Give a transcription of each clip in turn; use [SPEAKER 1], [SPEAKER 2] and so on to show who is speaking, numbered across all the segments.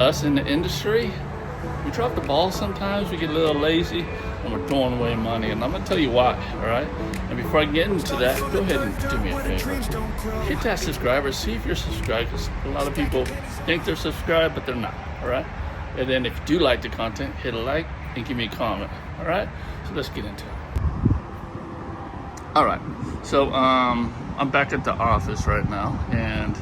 [SPEAKER 1] us in the industry, we drop the ball sometimes, we get a little lazy, and we're throwing away money. And I'm gonna tell you why, all right? And before I get into that, go ahead and do me a favor. Hit that subscriber, see if you're subscribed, because a lot of people think they're subscribed, but they're not, all right? And then if you do like the content, hit a like and give me a comment, all right? So let's get into it. All right, so I'm back at the office right now, and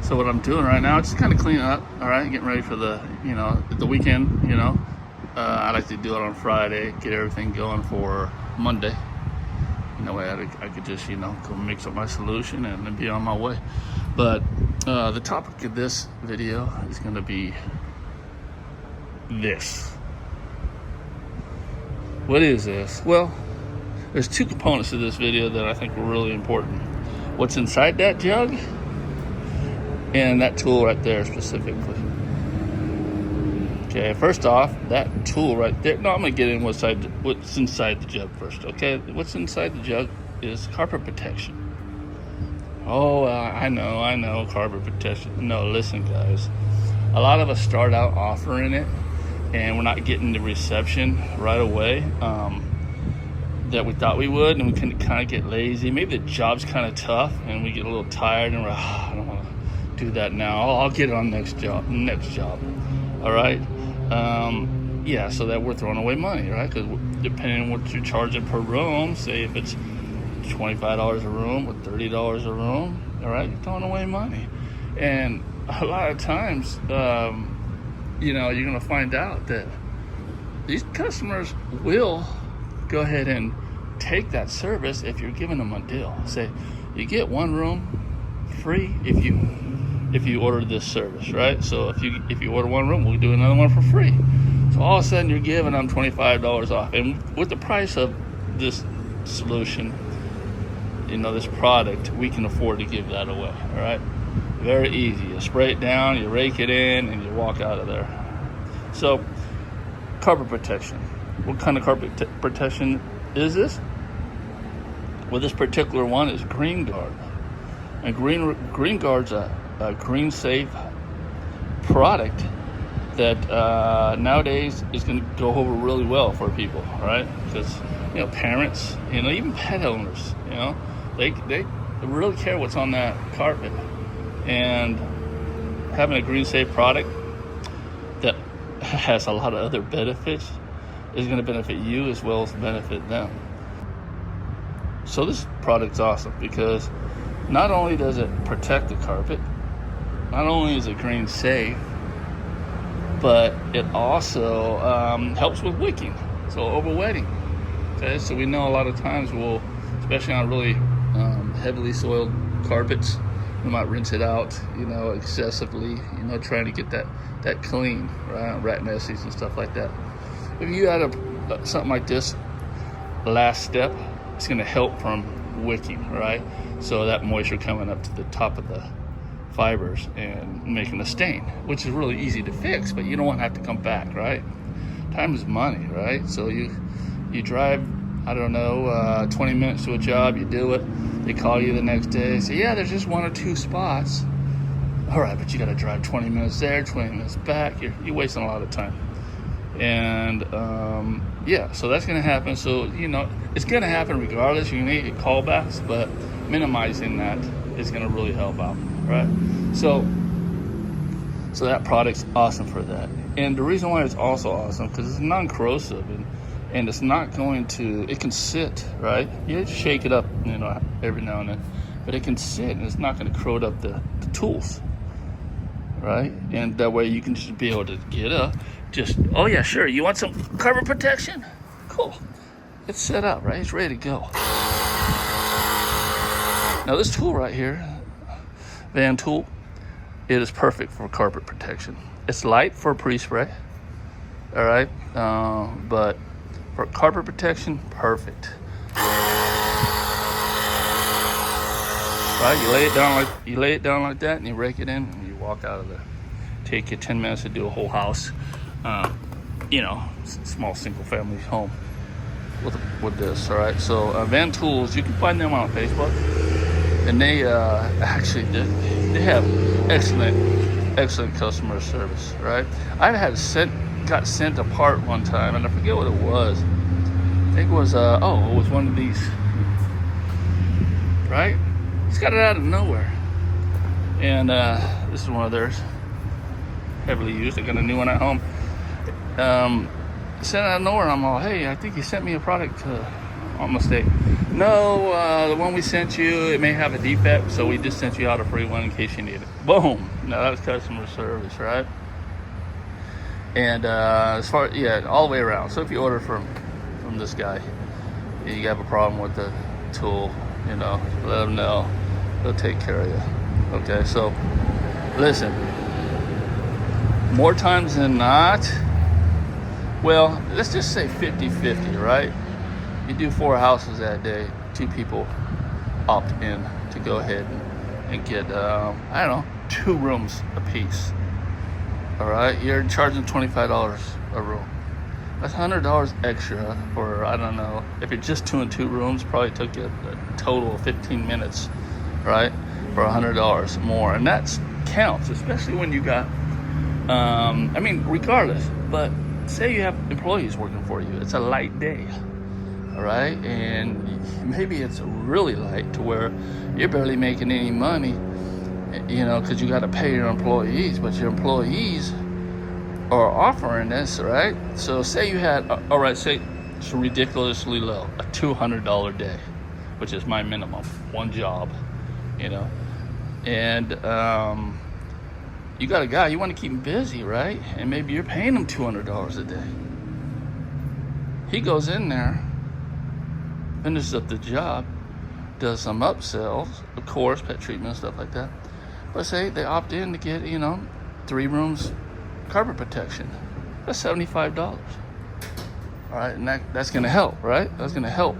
[SPEAKER 1] so what I'm doing right now, just kind of cleaning up, all right, getting ready for the, the weekend, I like to do it on Friday, get everything going for Monday. Way I could just, go mix up my solution and then be on my way. But the topic of this video is going to be this. What is this? Well, there's two components to this video that I think are really important. What's inside that jug and that tool right there specifically. Okay, first off, that tool right there. No, I'm gonna get in what's inside the jug first. Okay, what's inside the jug is carpet protection. Oh, I know, carpet protection. No, listen, guys. A lot of us start out offering it, and we're not getting the reception right away that we thought we would, and we can kind of get lazy. Maybe the job's kind of tough, and we get a little tired, and we're I don't want to do that now. I'll get it on next job. All right. Yeah, so that we're throwing away money, right? Because depending on what you're charging per room, say if it's $25 a room or $30 a room, all right, you're throwing away money. And a lot of times, you're going to find out that these customers will go ahead and take that service if you're giving them a deal. Say, you get one room free if you order this service, right? So if you order one room, we'll do another one for free. So all of a sudden you're giving them $25 off. And with the price of this solution, this product, we can afford to give that away, all right? Very easy. You spray it down, you rake it in, and you walk out of there. So, carpet protection. What kind of carpet protection is this? Well, this particular one is Green Guard. And Green Guard's a green safe product that nowadays is going to go over really well for people, right? Because parents, even pet owners, they really care what's on that carpet, and having a green safe product that has a lot of other benefits is going to benefit you as well as benefit them. So this product's awesome because not only does it protect the carpet, not only is it green safe, but it also helps with wicking, so over wetting. Okay, so we know a lot of times especially on really heavily soiled carpets, we might rinse it out, excessively, trying to get that clean, right? Rat nesties and stuff like that. If you add something like this, the last step, it's going to help from wicking, right? So that moisture coming up to the top of the fibers and making a stain, which is really easy to fix, but you don't want to have to come back, right? Time is money, right? So you drive, 20 minutes to a job, you do it, they call you the next day, say, yeah, there's just one or two spots. All right, but you got to drive 20 minutes there, 20 minutes back. You're wasting a lot of time. And so that's going to happen. So, it's going to happen regardless. You're going to get callbacks, but minimizing that is going to really help out, right? So that product's awesome for that. And the reason why it's also awesome, because it's non-corrosive and it's not going to, it can sit, right? You have to shake it up, every now and then, but it can sit and it's not going to corrode up the tools, right? And that way you can just be able to get up, oh yeah, sure, you want some carpet protection? Cool. It's set up, right? It's ready to go. Now this tool right here, Van tool, it is perfect for carpet protection. It's light for pre-spray, all right? But for carpet protection, perfect. Right, you lay it down like that, and you rake it in, and you walk out of there. Take you 10 minutes to do a whole house, small single-family home with this. All right, so Van Tools, you can find them on Facebook, and they actually they have excellent excellent customer service, right? Got sent a part one time, and I forget what it was. I think it was it was one of these, right? Just got it out of nowhere, and this is one of theirs, heavily used. I got a new one at home. Sent out of nowhere. I'm all, hey, I think you sent me a product on mistake. No, the one we sent you, it may have a defect, so we just sent you out a free one in case you need it. Boom. Now that's customer service, right? And as far, all the way around. So if you order from this guy, you have a problem with the tool, let them know. They'll take care of you. Okay, so listen, more times than not, well, let's just say 50-50, right? You do 4 houses that day, 2 people opt in to go ahead and get, 2 rooms a piece. All right, you're charging $25 a room. That's $100 extra for, I don't know, if you're just doing 2 rooms, probably took you a total of 15 minutes, right, for $100 more. And that counts, especially when you got, regardless, but say you have employees working for you. It's a light day, all right? And maybe it's really light to where you're barely making any money, because you got to pay your employees, but your employees are offering this, right? So say you had, say it's ridiculously low, a $200 day, which is my minimum, one job, and you got a guy, you want to keep him busy, right? And maybe you're paying him $200 a day. He goes in there, finishes up the job, does some upsells, of course, pet treatment, stuff like that. But say they opt in to get, 3 rooms carpet protection. That's $75. All right, and that's going to help, right? That's going to help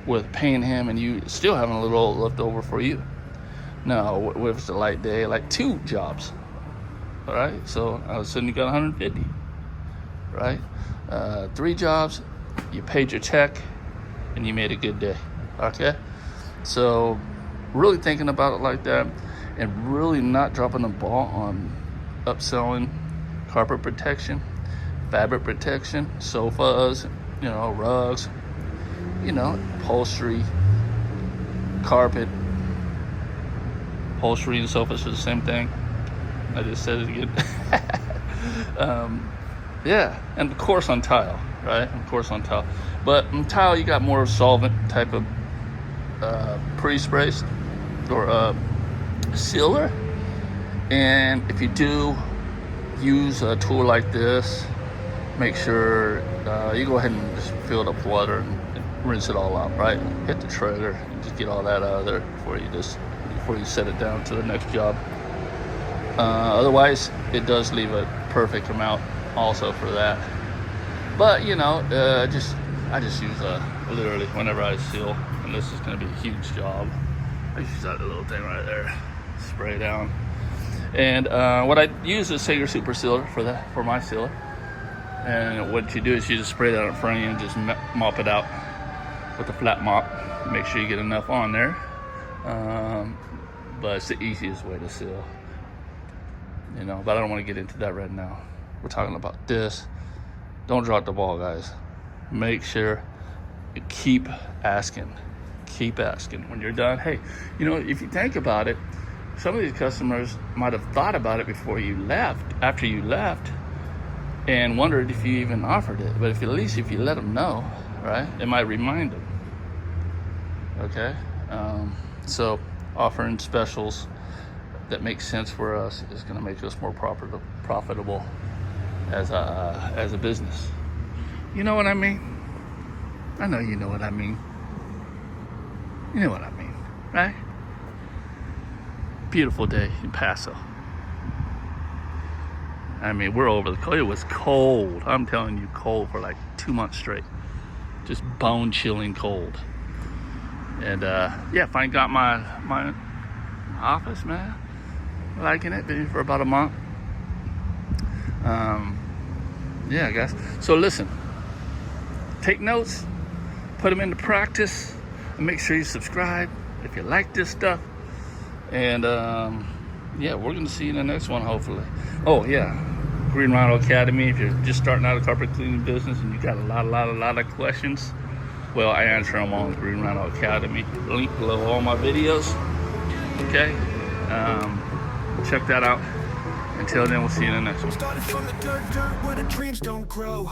[SPEAKER 1] with paying him and you still having a little left over for you. Now, what if it's a light day, like 2 jobs? All right, so all of a sudden you got 150, right? 3 jobs, you paid your check, and you made a good day, okay? So really thinking about it like that and really not dropping the ball on upselling carpet protection, fabric protection, sofas, rugs, upholstery, carpet, upholstery and sofas are the same thing. I just said it again. And of course on tile, right? Of course on tile. But on tile, you got more solvent type of pre-sprays or sealer. And if you do use a tool like this, make sure you go ahead and just fill it up with water and rinse it all out, right? Hit the trigger and just get all that out of there before you set it down to the next job. Otherwise, it does leave a perfect amount also for that. But I just use literally whenever I seal, and this is going to be a huge job. I use that little thing right there, spray down. And what I use is Sager Super Sealer for my sealer. And what you do is you just spray that in front of you and just mop it out with a flat mop. Make sure you get enough on there. But it's the easiest way to seal. But I don't want to get into that right now. We're talking about this. Don't drop the ball, guys. Make sure you keep asking. Keep asking. When you're done, hey, if you think about it, some of these customers might have thought about it before you left, after you left, and wondered if you even offered it. But if you let them know, right, it might remind them. Okay? So offering specials that make sense for us is going to make us more profitable as a business. You know what I mean? I know you know what I mean. You know what I mean, right? Beautiful day in Paso. We're over the cold. It was cold. I'm telling you, cold for like 2 months straight. Just bone-chilling cold. And finally got my office, man. Liking it. Been here for about a month. Guys. So listen. Take notes. Put them into practice. And make sure you subscribe if you like this stuff. And yeah, we're going to see you in the next one, hopefully. Oh, yeah. Green Rhino Academy. If you're just starting out a carpet cleaning business and you got a lot of questions, well, I answer them on Green Rhino Academy. Link below all my videos. Okay? Check that out. Until then, we'll see you in the next one.
[SPEAKER 2] Started from the dirt where the dreams don't grow.